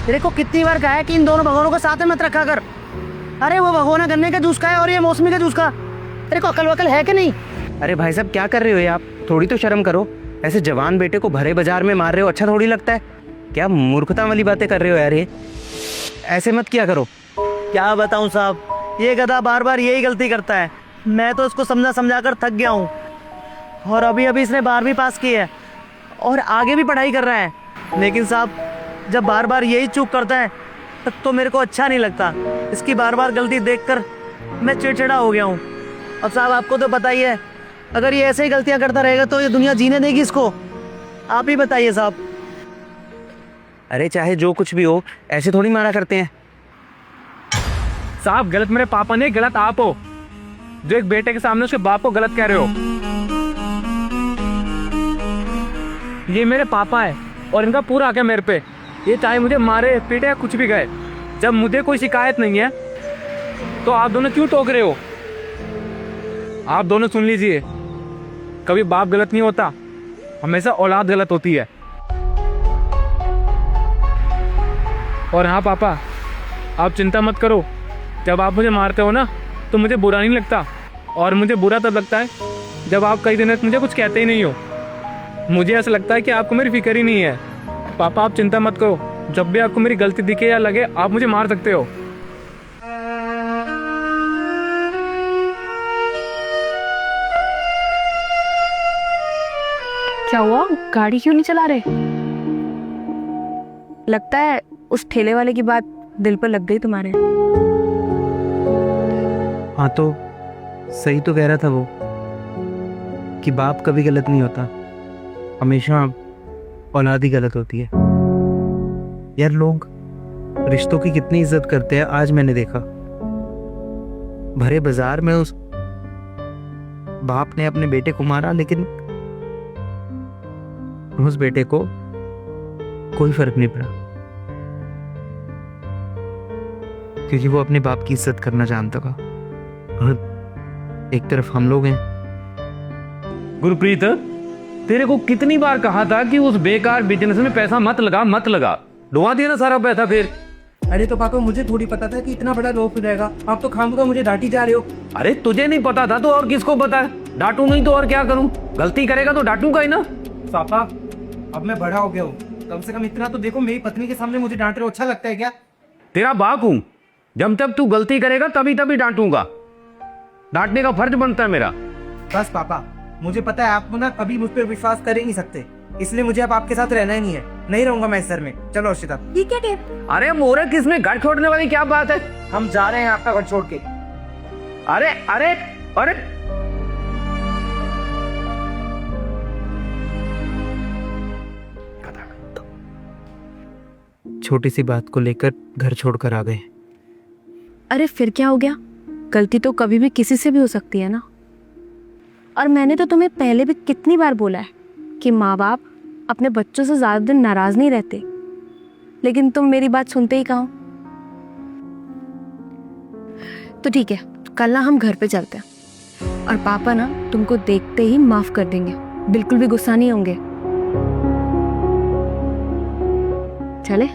तेरे को कितनी बार कहा है कि इन दोनों भगोनों को साथ में मत रखा कर। अरे वो भगोना गन्ने का जूस का है और ये मौसमी का जूस का। तेरे को अकल वकल है कि नहीं? अरे भाई साहब क्या कर रहे हो ये आप? थोड़ी तो शर्म करो। ऐसे जवान बेटे को भरे बाजार में मार रहे हो, अच्छा थोड़ी लगता है। क्या मूर्खता वाली बातें कर रहे हो यार, ये ऐसे मत किया करो। क्या बताऊं साहब, ये गधा बार बार यही गलती करता है। मैं तो इसको समझा समझा कर थक गया हूँ। और अभी अभी इसने 12वीं पास की है और आगे भी पढ़ाई कर रहा है। लेकिन साहब जब बार बार यही चूक करता है तब तो मेरे को अच्छा नहीं लगता। इसकी बार बार गलती देखकर मैं चिड़चिड़ा हो गया हूँ। अब साहब आपको तो पता ही है, अगर ये ऐसे ही गलतियाँ करता रहेगा तो ये दुनिया जीने देगी इसको? आप ही बताइए साहब। अरे चाहे जो कुछ भी हो, ऐसे थोड़ी मारा करते हैं। साहब गलत मेरे पापा नहीं, गलत आप हो जो एक बेटे के सामने उसके बाप को गलत कह रहे हो। ये मेरे पापा है और इनका पूरा हक है मेरे पे। ये चाहे मुझे मारे पीटे या कुछ भी कहे, जब मुझे कोई शिकायत नहीं है तो आप दोनों क्यों टोक रहे हो? आप दोनों सुन लीजिए, कभी बाप गलत नहीं होता, हमेशा औलाद गलत होती है। और हाँ पापा, आप चिंता मत करो। जब आप मुझे मारते हो ना तो मुझे बुरा नहीं लगता, और मुझे बुरा तब लगता है जब आप कई दिनों तक मुझे कुछ कहते ही नहीं हो। मुझे ऐसा लगता है कि आपको मेरी फिक्र ही नहीं है। पापा आप चिंता मत करो, जब भी आपको मेरी गलती दिखे या लगे आप मुझे मार सकते हो। क्या हुआ, गाड़ी क्यों नहीं चला रहे? लगता है उस ठेले वाले की बात दिल पर लग गई तुम्हारे। हाँ तो सही तो कह रहा था वो कि बाप कभी गलत नहीं होता, हमेशा औलाद ही गलत होती है। यार लोग रिश्तों की कितनी इज्जत करते हैं, आज मैंने देखा। भरे बाजार में उस बाप ने अपने बेटे को मारा, लेकिन उस बेटे को कोई फर्क नहीं पड़ा, क्योंकि वो अपने बाप की इज्जत करना जानता था। और एक तरफ हम लोग हैं। गुरप्रीत, तेरे को कितनी बार कहा था कि उस बेकार बिजनेस में पैसा मत लगा मत लगा। डुबा दिया ना सारा पैसा फिर। अरे तो पापा मुझे थोड़ी पता था कि इतना बड़ा लॉस हो जाएगा। आप तो खामखा मुझे डांटी जा रहे हो। अरे तुझे नहीं पता था तो और किसको पता है? डांटू नहीं तो और क्या करूं? गलती करेगा तो डांटूंगा ही ना। पापा अब मैं बड़ा हो गया हूँ, कम से कम इतना तो देखो, मेरी पत्नी के सामने मुझे डांट रहे हो, अच्छा लगता है क्या? तेरा बाप हूं, जब तक तू गलती करेगा तभी तभी डांटूंगा। डांटने का फर्ज बनता है मेरा। बस पापा, मुझे पता है आप ना कभी मुझ पर विश्वास कर ही नहीं सकते, इसलिए मुझे अब आपके साथ रहना ही नहीं है। नहीं रहूंगा मैं इस घर में। चलो अर्शिता। ठीक है टेप। अरे मोरे, किसमें घर छोड़ने वाली क्या बात है? हम जा रहे हैं आपका घर छोड़ के। अरे अरे अरे छोटी सी बात को लेकर घर छोड़कर आ गए। अरे फिर क्या हो गया? गलती तो कभी भी किसी से भी हो सकती है ना। और मैंने तो तुम्हें पहले भी कितनी बार बोला है कि माँ बाप अपने बच्चों से ज्यादा दिन नाराज नहीं रहते, लेकिन तुम मेरी बात सुनते ही कहो। तो ठीक है, कल ना हम घर पे चलते हैं और पापा ना तुमको देखते ही माफ कर देंगे, बिल्कुल भी गुस्सा नहीं होंगे। चले?